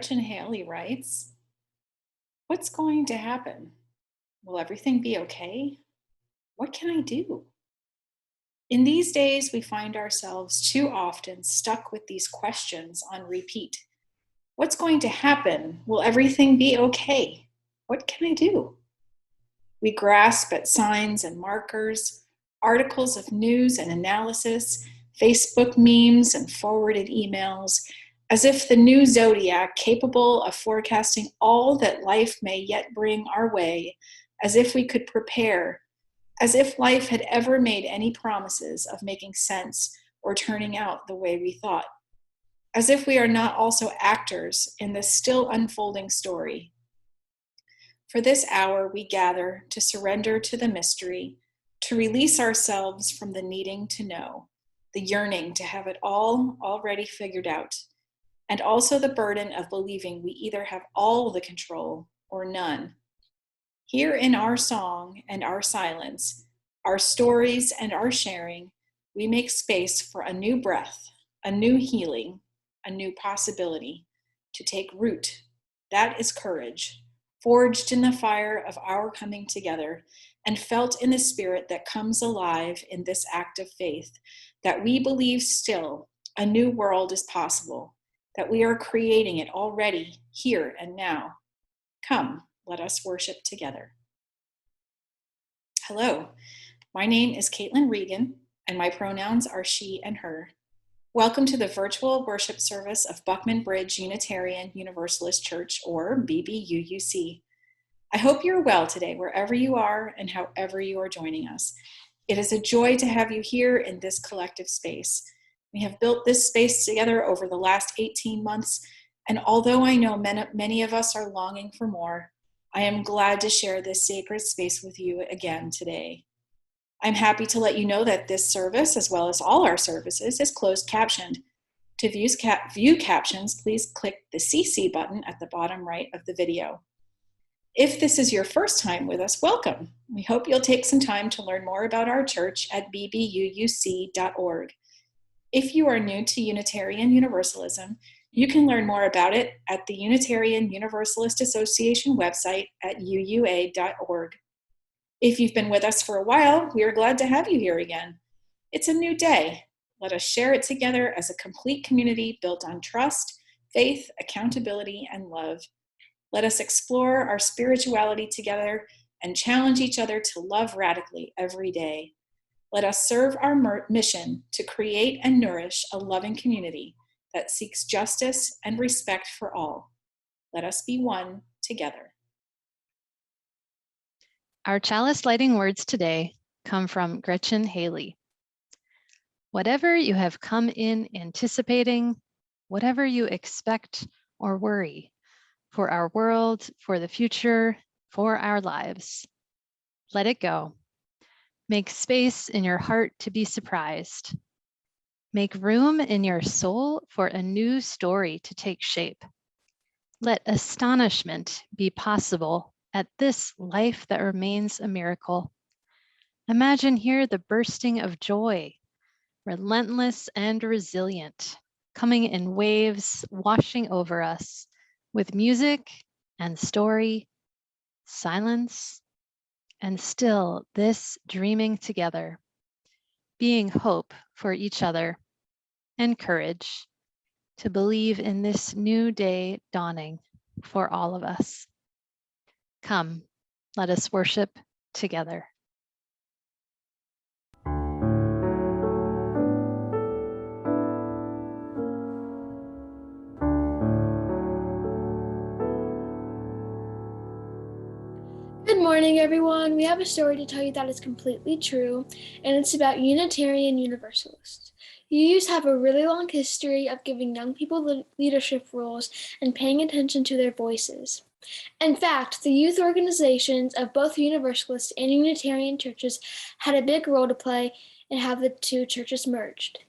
Gretchen Haley writes, "What's going to happen? Will everything be okay? What can I do?" In these days, we find ourselves too often stuck with these questions on repeat. What's going to happen? Will everything be okay? What can I do? We grasp at signs and markers, articles of news and analysis, Facebook memes and forwarded emails, as if the new zodiac capable of forecasting all that life may yet bring our way, as if we could prepare, as if life had ever made any promises of making sense or turning out the way we thought, as if we are not also actors in this still unfolding story. For this hour, we gather to surrender to the mystery, to release ourselves from the needing to know, the yearning to have it all already figured out, and also the burden of believing we either have all the control or none. Here in our song and our silence, our stories and our sharing, we make space for a new breath, a new healing, a new possibility to take root. That is courage, forged in the fire of our coming together and felt in the spirit that comes alive in this act of faith, that we believe still a new world is possible, that we are creating it already, here and now. Come, let us worship together. Hello, my name is Caitlin Regan, and my pronouns are she and her. Welcome to the virtual worship service of Buckman Bridge Unitarian Universalist Church, or BBUUC. I hope you're well today, wherever you are and however you are joining us. It is a joy to have you here in this collective space. We have built this space together over the last 18 months, and although I know many of us are longing for more, I am glad to share this sacred space with you again today. I'm happy to let you know that this service, as well as all our services, is closed captioned. To view captions, please click the CC button at the bottom right of the video. If this is your first time with us, welcome. We hope you'll take some time to learn more about our church at bbuuc.org. If you are new to Unitarian Universalism, you can learn more about it at the Unitarian Universalist Association website at uua.org. If you've been with us for a while, we are glad to have you here again. It's a new day. Let us share it together as a complete community built on trust, faith, accountability, and love. Let us explore our spirituality together and challenge each other to love radically every day. Let us serve our mission to create and nourish a loving community that seeks justice and respect for all. Let us be one together. Our chalice lighting words today come from Gretchen Haley. Whatever you have come in anticipating, whatever you expect or worry for our world, for the future, for our lives, let it go. Make space in your heart to be surprised. Make room in your soul for a new story to take shape. Let astonishment be possible at this life that remains a miracle. Imagine here the bursting of joy, relentless and resilient, coming in waves, washing over us with music and story, silence, and still this dreaming together, being hope for each other and courage to believe in this new day dawning for all of us. Come, let us worship together. Good morning, everyone. We have a story to tell you that is completely true, and it's about Unitarian Universalists. UUs have a really long history of giving young people leadership roles and paying attention to their voices. In fact, the youth organizations of both Universalist and Unitarian churches had a big role to play in how the two churches merged.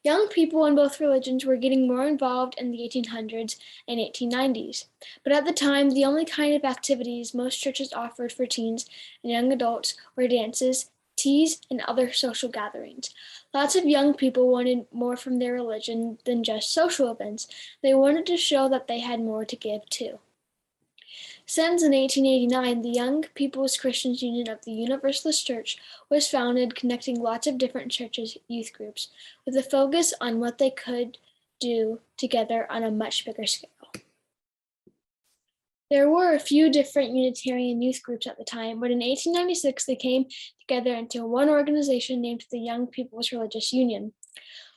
Young people in both religions were getting more involved in the 1800s and 1890s, but at the time, the only kind of activities most churches offered for teens and young adults were dances, teas, and other social gatherings. Lots of young people wanted more from their religion than just social events. They wanted to show that they had more to give too. Since in 1889, the Young People's Christian Union of the Universalist Church was founded, connecting lots of different churches' youth groups with a focus on what they could do together on a much bigger scale. There were a few different Unitarian youth groups at the time, but in 1896 they came together into one organization named the Young People's Religious Union.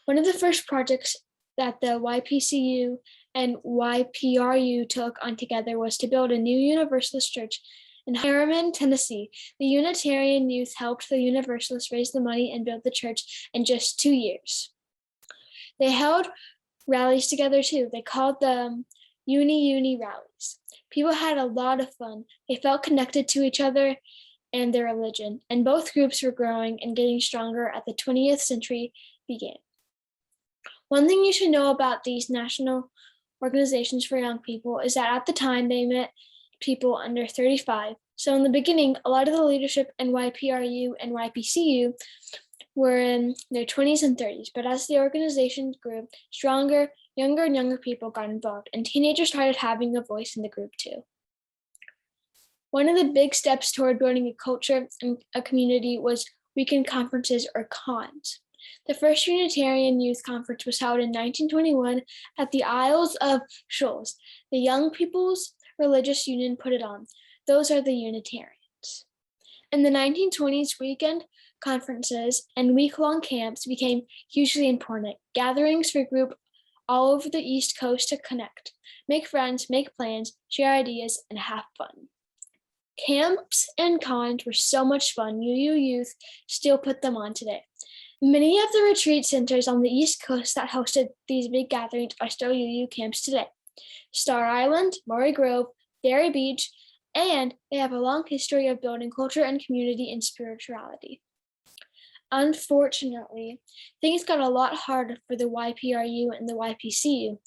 One of the first projects that the YPCU and YPRU took on together was to build a new Universalist church in Harriman, Tennessee. The Unitarian youth helped the Universalists raise the money and build the church in just 2 years. They held rallies together too. They called them Uni rallies. People had a lot of fun. They felt connected to each other and their religion, and both groups were growing and getting stronger as the 20th century began. One thing you should know about these national organizations for young people is that at the time they met people under 35. So in the beginning, a lot of the leadership in YPRU and YPCU were in their 20s and 30s, but as the organization grew stronger, younger and younger people got involved, and teenagers started having a voice in the group too. One of the big steps toward building a culture and a community was weekend conferences or cons. The first Unitarian Youth Conference was held in 1921 at the Isles of Shoals. The Young People's Religious Union put it on. Those are the Unitarians. In the 1920s, weekend conferences and week-long camps became hugely important. Gatherings for groups all over the East Coast to connect, make friends, make plans, share ideas, and have fun. Camps and cons were so much fun. UU Youth still put them on today. Many of the retreat centers on the East Coast that hosted these big gatherings are still UU camps today. Star Island, Murray Grove, Berry Beach, and they have a long history of building culture and community and spirituality. Unfortunately, things got a lot harder for the YPRU and the YPCU.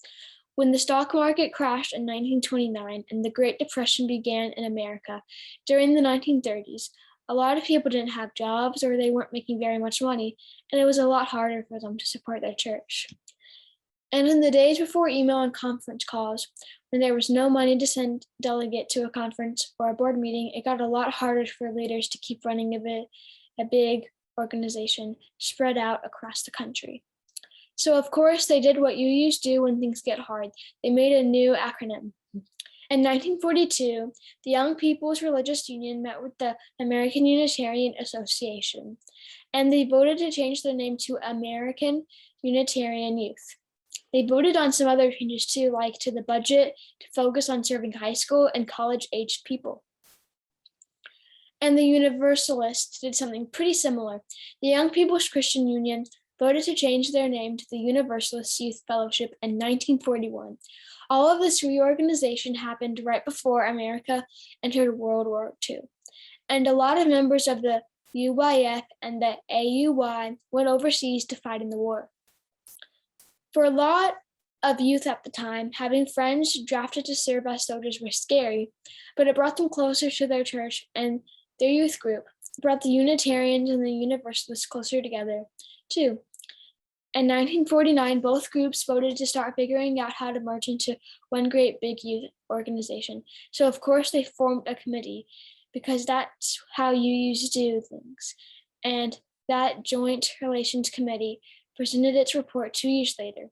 When the stock market crashed in 1929 and the Great Depression began in America during the 1930s, a lot of people didn't have jobs or they weren't making very much money, and it was a lot harder for them to support their church. And in the days before email and conference calls, when there was no money to send delegate to a conference or a board meeting, it got a lot harder for leaders to keep running a big organization spread out across the country. So of course they did what UUs do when things get hard. They made a new acronym. In 1942, the Young People's Religious Union met with the American Unitarian Association, and they voted to change the name to American Unitarian Youth. They voted on some other changes too, like to the budget to focus on serving high school and college-aged people. And the Universalists did something pretty similar. The Young People's Christian Union voted to change their name to the Universalist Youth Fellowship in 1941. All of this reorganization happened right before America entered World War II. And a lot of members of the UYF and the AUY went overseas to fight in the war. For a lot of youth at the time, having friends drafted to serve as soldiers was scary, but it brought them closer to their church and their youth group. It brought the Unitarians and the Universalists closer together, too. In 1949, both groups voted to start figuring out how to merge into one great big youth organization. So of course they formed a committee because that's how UUs do things. And that Joint Relations Committee presented its report 2 years later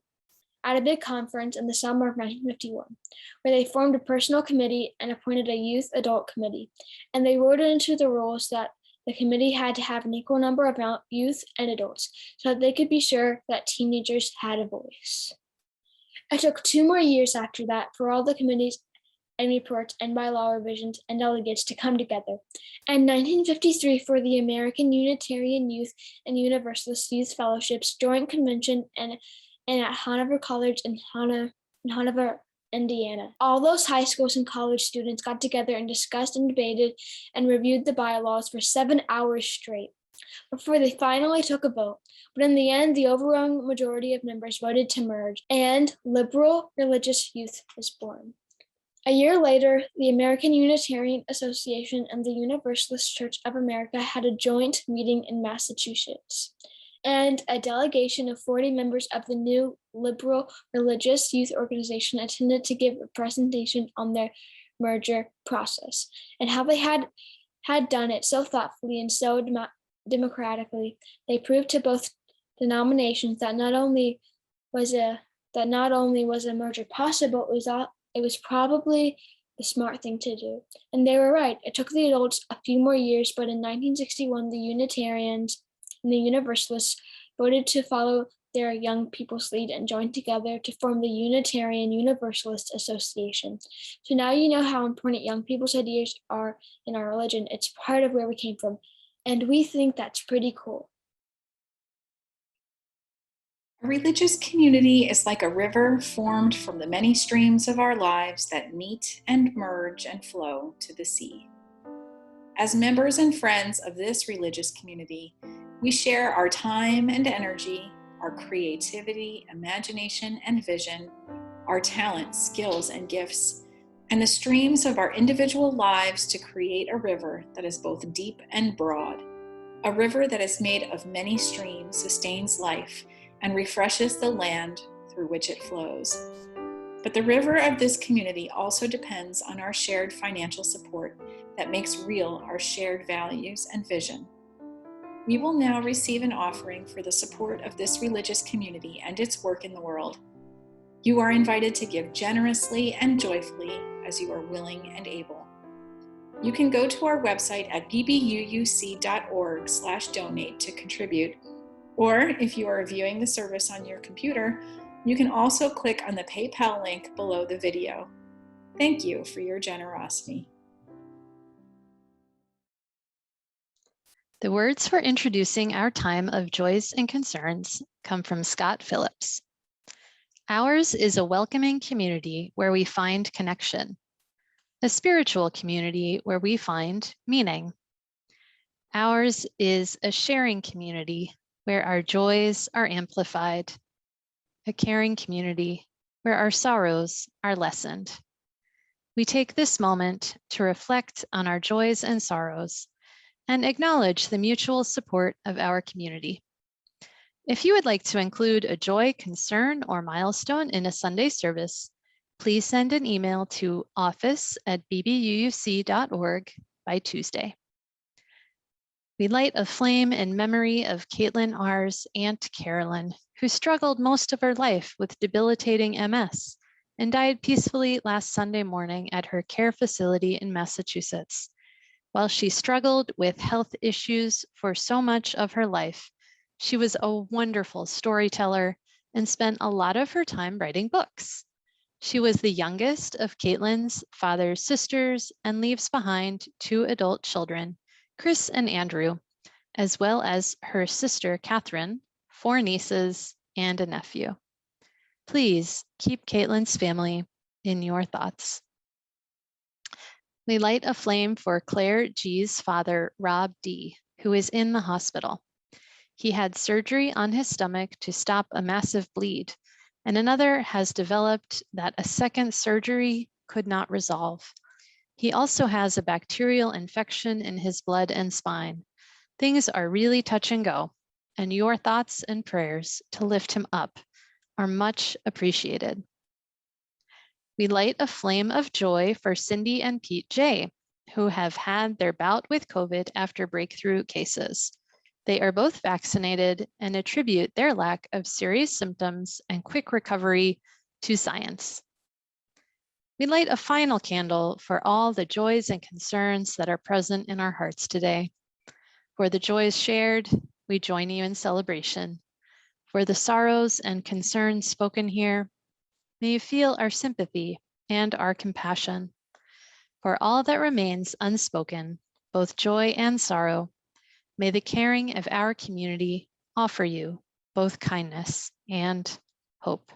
at a big conference in the summer of 1951, where they formed a personal committee and appointed a youth adult committee. And they wrote into the rules that the committee had to have an equal number of youth and adults so that they could be sure that teenagers had a voice. It took 2 more years after that for all the committees and reports and bylaw revisions and delegates to come together. And 1953 for the American Unitarian Youth and Universalist Youth Fellowships Joint Convention and at Hanover College in Hanover, Indiana. All those high schools and college students got together and discussed and debated and reviewed the bylaws for 7 hours straight before they finally took a vote. But in the end, the overwhelming majority of members voted to merge, and liberal religious youth was born. A year later, the American Unitarian Association and the Universalist Church of America had a joint meeting in Massachusetts, and a delegation of 40 members of the new liberal religious youth organization attended to give a presentation on their merger process and how they had done it so thoughtfully and so democratically. They proved to both denominations that not only was a merger possible, it was probably the smart thing to do. And they were right. It took the adults a few more years, but in 1961, the Unitarians and the Universalists voted to follow their young people's lead and joined together to form the Unitarian Universalist Association. So now you know how important young people's ideas are in our religion. It's part of where we came from. And we think that's pretty cool. A religious community is like a river formed from the many streams of our lives that meet and merge and flow to the sea. As members and friends of this religious community, we share our time and energy, our creativity, imagination, and vision, our talents, skills, and gifts, and the streams of our individual lives to create a river that is both deep and broad. A river that is made of many streams sustains life and refreshes the land through which it flows. But the river of this community also depends on our shared financial support that makes real our shared values and vision. We will now receive an offering for the support of this religious community and its work in the world. You are invited to give generously and joyfully as you are willing and able. You can go to our website at bbууc.org/donate to contribute, or if you are viewing the service on your computer, you can also click on the PayPal link below the video. Thank you for your generosity. The words for introducing our time of joys and concerns come from Scott Phillips. Ours is a welcoming community where we find connection, a spiritual community where we find meaning. Ours is a sharing community where our joys are amplified, a caring community where our sorrows are lessened. We take this moment to reflect on our joys and sorrows and acknowledge the mutual support of our community. If you would like to include a joy, concern, or milestone in a Sunday service, please send an email to office@bbууc.org by Tuesday. We light a flame in memory of Caitlin R.'s Aunt Carolyn, who struggled most of her life with debilitating MS and died peacefully last Sunday morning at her care facility in Massachusetts. While she struggled with health issues for so much of her life, she was a wonderful storyteller and spent a lot of her time writing books. She was the youngest of Caitlin's father's sisters and leaves behind 2 adult children, Chris and Andrew, as well as her sister, Catherine, 4 nieces, and a nephew. Please keep Caitlin's family in your thoughts. We light a flame for Claire G's father, Rob D., who is in the hospital. He had surgery on his stomach to stop a massive bleed, and another has developed that a second surgery could not resolve. He also has a bacterial infection in his blood and spine. Things are really touch and go, and your thoughts and prayers to lift him up are much appreciated. We light a flame of joy for Cindy and Pete J., who have had their bout with COVID after breakthrough cases. They are both vaccinated and attribute their lack of serious symptoms and quick recovery to science. We light a final candle for all the joys and concerns that are present in our hearts today. For the joys shared, we join you in celebration. For the sorrows and concerns spoken here, may you feel our sympathy and our compassion. For all that remains unspoken, both joy and sorrow, may the caring of our community offer you both kindness and hope.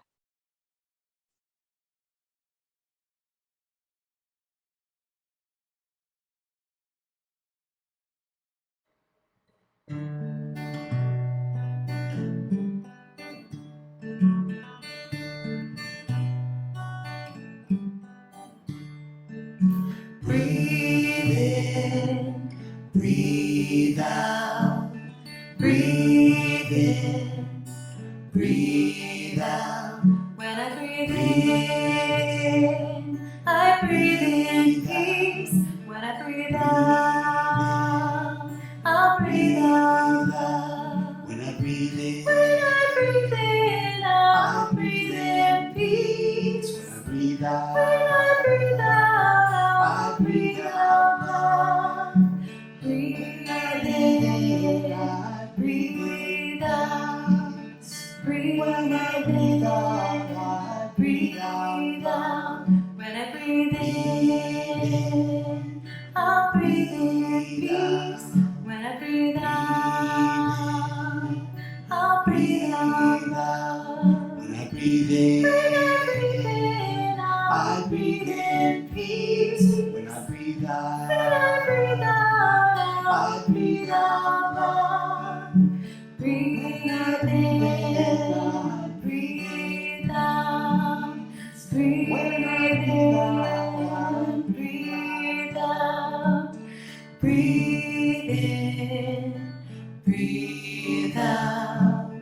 in, breathe out. Breathe in, breathe out. When I breathe in, I breathe in peace. When I breathe out, I'll breathe out love. When I breathe in, I'll breathe in peace. When I breathe out, I'll breathe out love. Breathe in, I breathe out. Breathe in, I breathe out. When I breathe in, I'll breathe in peace. When I breathe out, I'll breathe out love. When I breathe in, I breathe in peace. When I breathe out, I breathe out love. Breathe in, I breathe out. Breathe in, breathe out. Breathe in, breathe out.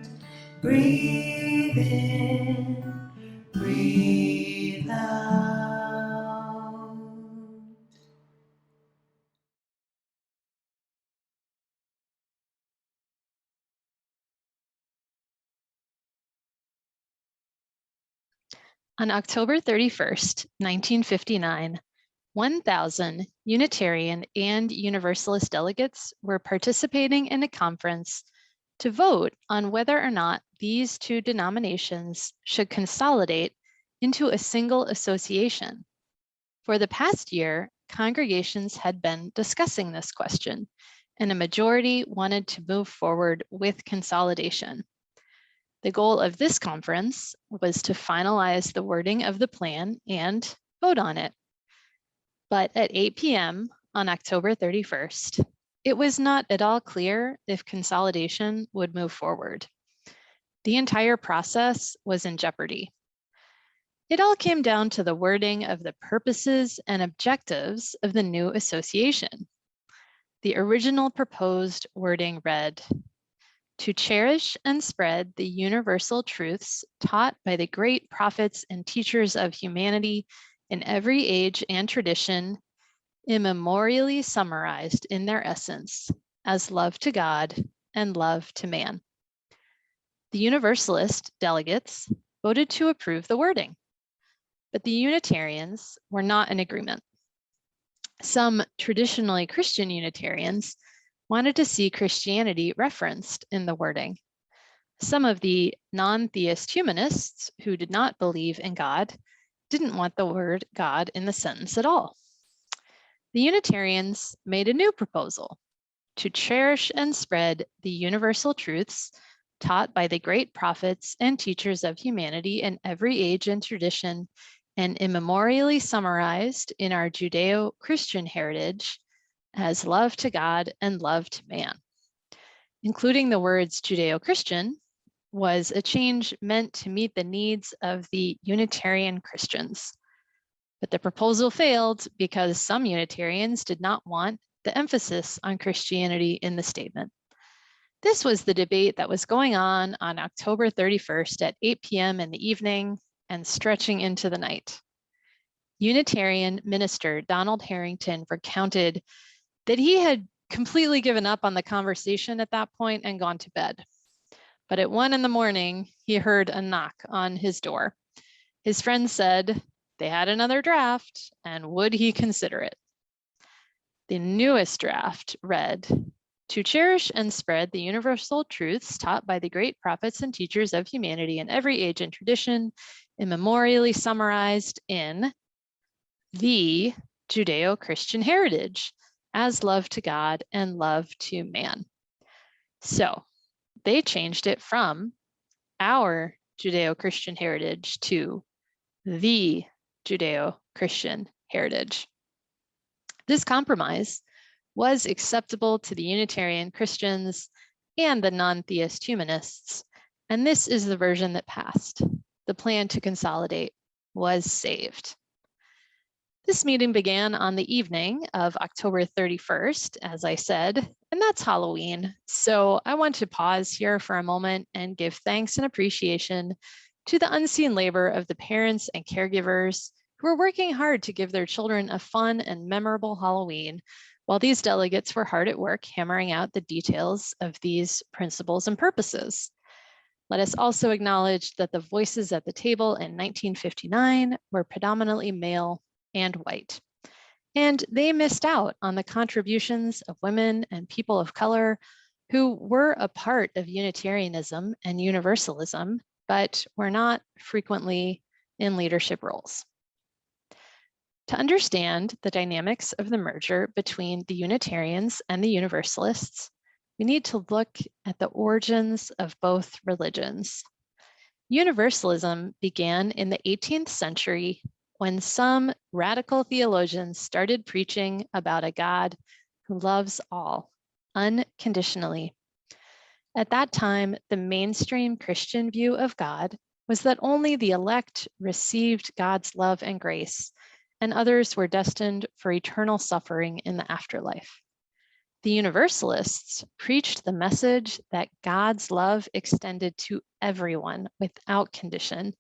Breathe in, breathe out. On October 31st, 1959, 1,000 Unitarian and Universalist delegates were participating in a conference to vote on whether or not these two denominations should consolidate into a single association. For the past year, congregations had been discussing this question, and a majority wanted to move forward with consolidation. The goal of this conference was to finalize the wording of the plan and vote on it. But at 8 p.m. on October 31st, it was not at all clear if consolidation would move forward. The entire process was in jeopardy. It all came down to the wording of the purposes and objectives of the new association. The original proposed wording read, "To cherish and spread the universal truths taught by the great prophets and teachers of humanity in every age and tradition, immemorially summarized in their essence as love to God and love to man." The Universalist delegates voted to approve the wording, but the Unitarians were not in agreement. Some traditionally Christian Unitarians wanted to see Christianity referenced in the wording. Some of the non-theist humanists who did not believe in God didn't want the word God in the sentence at all. The Unitarians made a new proposal: to cherish and spread the universal truths taught by the great prophets and teachers of humanity in every age and tradition, and immemorially summarized in our Judeo-Christian heritage as love to God and love to man. Including the words Judeo-Christian was a change meant to meet the needs of the Unitarian Christians. But the proposal failed because some Unitarians did not want the emphasis on Christianity in the statement. This was the debate that was going on October 31st at 8 p.m. in the evening and stretching into the night. Unitarian minister Donald Harrington recounted that he had completely given up on the conversation at that point and gone to bed. But at 1 a.m, he heard a knock on his door. His friend said they had another draft and would he consider it? The newest draft read, "To cherish and spread the universal truths taught by the great prophets and teachers of humanity in every age and tradition, immemorially summarized in the Judeo-Christian heritage as love to God and love to man." So they changed it from our Judeo-Christian heritage to the Judeo-Christian heritage. This compromise was acceptable to the Unitarian Christians and the non-theist humanists, and this is the version that passed. The plan to consolidate was saved. This meeting began on the evening of October 31st, as I said, and that's Halloween. So I want to pause here for a moment and give thanks and appreciation to the unseen labor of the parents and caregivers who are working hard to give their children a fun and memorable Halloween, while these delegates were hard at work hammering out the details of these principles and purposes. Let us also acknowledge that the voices at the table in 1959 were predominantly male and white. And they missed out on the contributions of women and people of color who were a part of Unitarianism and Universalism, but were not frequently in leadership roles. To understand the dynamics of the merger between the Unitarians and the Universalists, we need to look at the origins of both religions. Universalism began in the 18th century when some radical theologians started preaching about a God who loves all unconditionally. At that time, the mainstream Christian view of God was that only the elect received God's love and grace, and others were destined for eternal suffering in the afterlife. The Universalists preached the message that God's love extended to everyone without condition,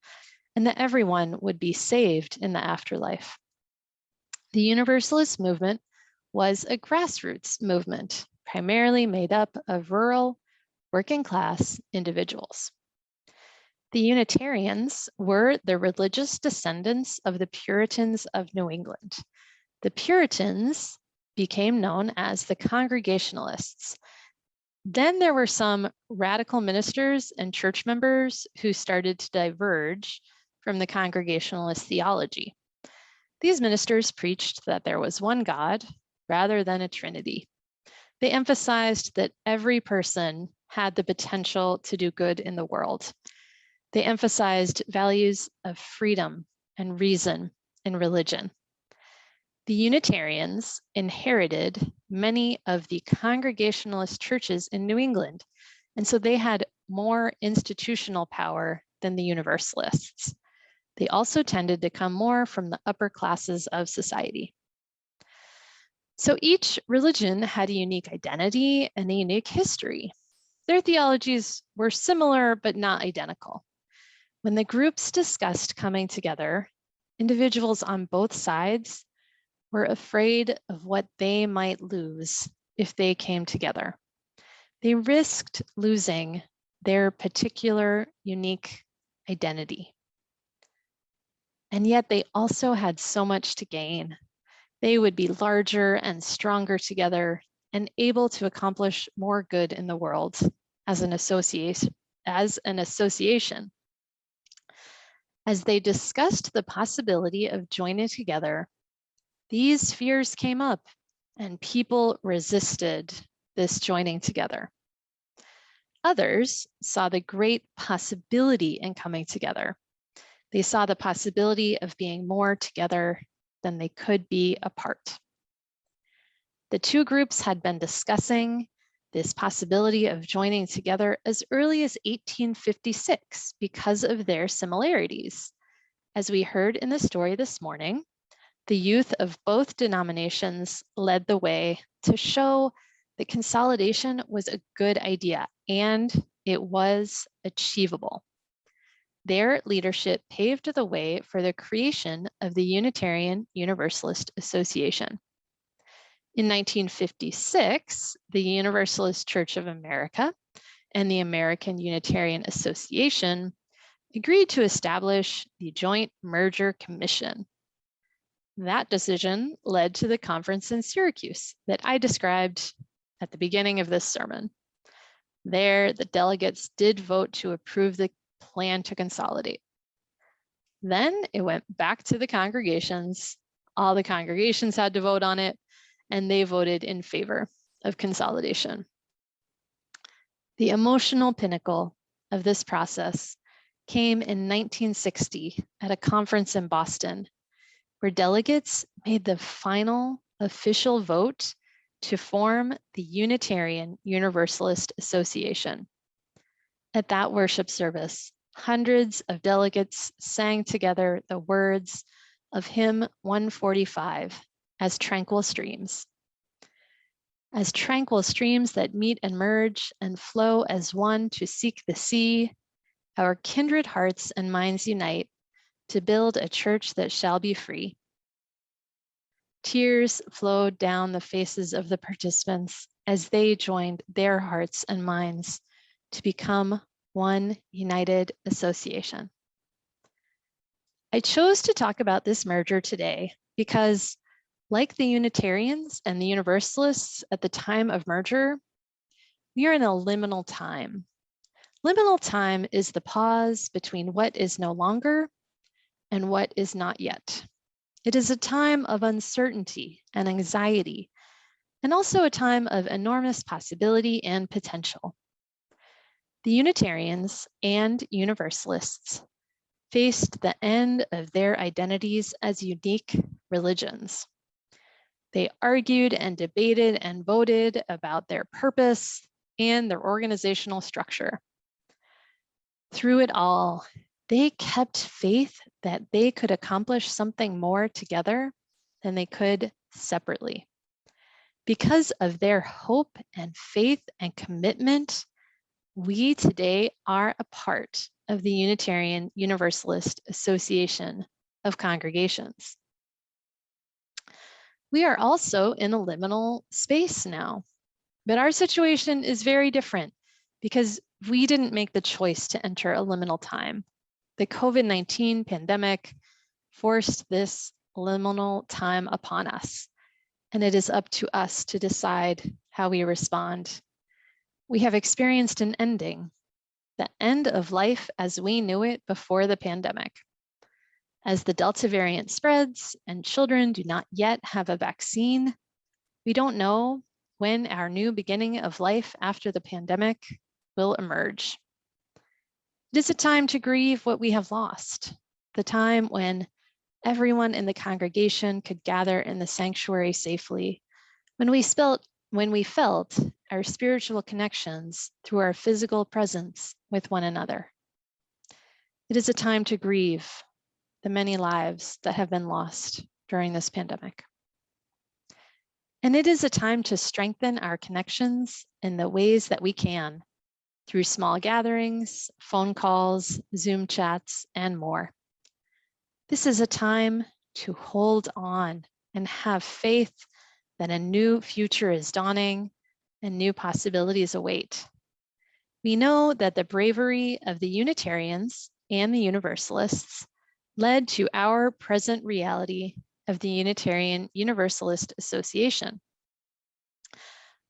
and that everyone would be saved in the afterlife. The Universalist movement was a grassroots movement, primarily made up of rural, working class individuals. The Unitarians were the religious descendants of the Puritans of New England. The Puritans became known as the Congregationalists. Then there were some radical ministers and church members who started to diverge from the Congregationalist theology. These ministers preached that there was one God rather than a trinity. They emphasized that every person had the potential to do good in the world. They emphasized values of freedom and reason in religion. The Unitarians inherited many of the Congregationalist churches in New England, and so they had more institutional power than the Universalists. They also tended to come more from the upper classes of society. So each religion had a unique identity and a unique history. Their theologies were similar, but not identical. When the groups discussed coming together, individuals on both sides were afraid of what they might lose if they came together. They risked losing their particular unique identity. And yet they also had so much to gain. They would be larger and stronger together and able to accomplish more good in the world as an association. As they discussed the possibility of joining together, these fears came up and people resisted this joining together. Others saw the great possibility in coming together. They saw the possibility of being more together than they could be apart. The two groups had been discussing this possibility of joining together as early as 1856 because of their similarities. As we heard in the story this morning, the youth of both denominations led the way to show that consolidation was a good idea and it was achievable. Their leadership paved the way for the creation of the Unitarian Universalist Association. In 1956, the Universalist Church of America and the American Unitarian Association agreed to establish the Joint Merger Commission. That decision led to the conference in Syracuse that I described at the beginning of this sermon. There, the delegates did vote to approve the plan to consolidate. Then it went back to the congregations. All the congregations had to vote on it, and they voted in favor of consolidation. The emotional pinnacle of this process came in 1960 at a conference in Boston, where delegates made the final official vote to form the Unitarian Universalist Association. At that worship service, hundreds of delegates sang together the words, of hymn 145 as tranquil streams. As tranquil streams that meet and merge and flow as one to seek the sea, our kindred hearts and minds unite to build a church that shall be free. Tears flowed down the faces of the participants as they joined their hearts and minds to become one united association. I chose to talk about this merger today because, like the Unitarians and the Universalists at the time of merger, we are in a liminal time. Liminal time is the pause between what is no longer and what is not yet. It is a time of uncertainty and anxiety, and also a time of enormous possibility and potential. The Unitarians and Universalists faced the end of their identities as unique religions. They argued and debated and voted about their purpose and their organizational structure. Through it all, they kept faith that they could accomplish something more together than they could separately. Because of their hope and faith and commitment, we today are a part of the Unitarian Universalist Association of Congregations. We are also in a liminal space now, but our situation is very different because we didn't make the choice to enter a liminal time. The COVID-19 pandemic forced this liminal time upon us, and it is up to us to decide how we respond. We have experienced an ending, the end of life as we knew it before the pandemic. As the Delta variant spreads and children do not yet have a vaccine, we don't know when our new beginning of life after the pandemic will emerge. It is a time to grieve what we have lost, the time when everyone in the congregation could gather in the sanctuary safely, when we felt our spiritual connections through our physical presence with one another. It is a time to grieve the many lives that have been lost during this pandemic. And it is a time to strengthen our connections in the ways that we can, through small gatherings, phone calls, Zoom chats, and more. This is a time to hold on and have faith that a new future is dawning and new possibilities await. We know that the bravery of the Unitarians and the Universalists led to our present reality of the Unitarian Universalist Association.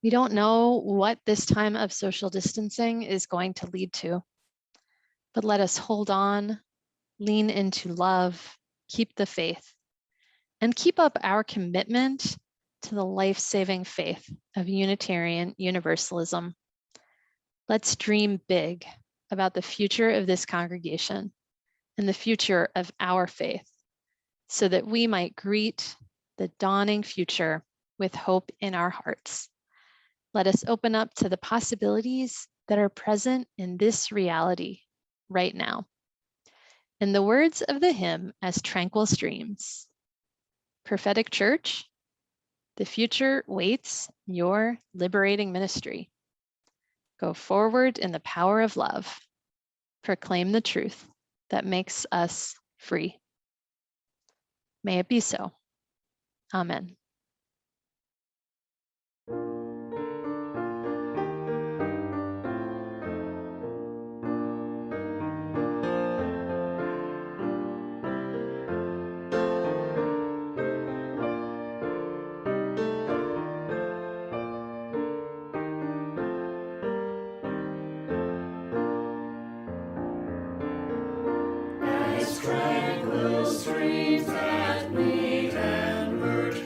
We don't know what this time of social distancing is going to lead to, but let us hold on, lean into love, keep the faith, and keep up our commitment to the life-saving faith of Unitarian Universalism. Let's dream big about the future of this congregation and the future of our faith, so that we might greet the dawning future with hope in our hearts. Let us open up to the possibilities that are present in this reality right now. In the words of the hymn as tranquil streams, Prophetic Church, the future waits your liberating ministry. Go forward in the power of love. Proclaim the truth that makes us free. May it be so. Amen. As tranquil streams that meet and merge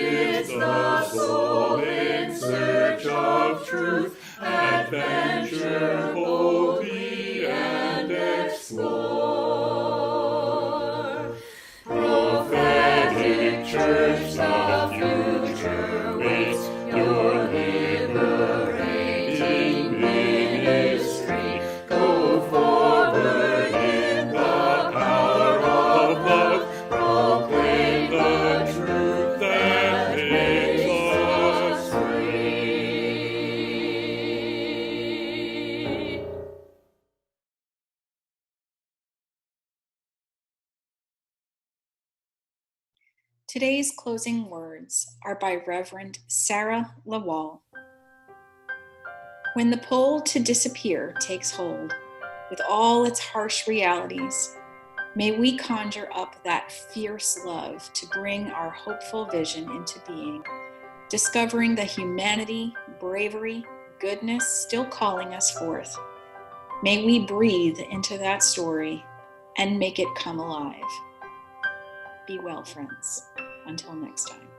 It's the soul in search of truth, adventure boldly and explore. Prophetic Church, the future waits your liberating ministry. Go forward in the power of love, proclaim the truth that makes us free. Today's closing words are by Reverend Sarah Lawal. When the pull to disappear takes hold, with all its harsh realities, may we conjure up that fierce love to bring our hopeful vision into being, discovering the humanity, bravery, goodness still calling us forth. May we breathe into that story and make it come alive. Be well, friends. Until next time.